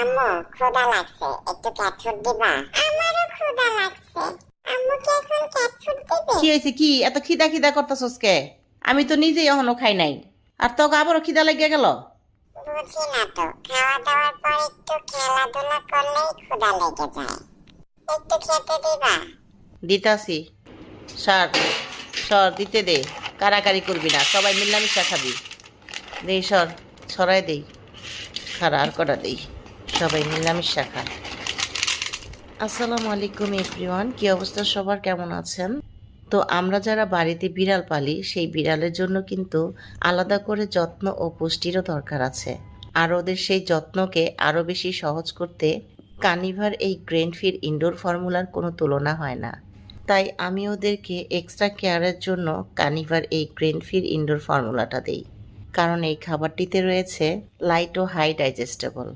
আম্মু ক্ষুধা লাগছে, একটু ক্যাট ফুড দিবা? আমারও ক্ষুধা লাগছে, আম্মু কি এখন ক্যাট ফুড দিবে? কি হয়েছে? কি এত খিদা খিদা করতেছস কে? আমি তো নিজেই এখনো খাই নাই, আর তোকে আবারও খিদা লেগে গেল। বুঝি না তো, খাওয়া দাওয়ার পর একটু খেলাধুলা করলেই ক্ষুধা লেগে যায়। একটু খেতে দিবা? দিতাছি, সর সর, দিতে দে। কারাকারি করবি না, সবাই মিল্লামিশা খাবি। দেই সর, সরাই দেই। খারা আর কটা দেই, সবাই মিল্লামিশা খা। আসসালামু আলাইকুম এভরিওয়ান, কি অবস্থা সবার, কেমন আছেন? তো আমরা যারা বাড়িতে বিড়াল পালি, সেই বিড়ালের জন্য কিন্তু আলাদা করে যত্ন ও পুষ্টিরও দরকার আছে। আর ওদের সেই যত্নকে আরও বেশি সহজ করতে কানিভার এই গ্রেনফির ইনডোর ফর্মুলার কোনো তুলনা হয় না। তাই আমি ওদেরকে এক্সট্রা কেয়ারের জন্য কানিভার এই গ্রেনফির ইনডোর ফর্মুলাটা দেই, কারণ এই খাবারটিতে রয়েছে লাইট ও হাই ডাইজেস্টেবল।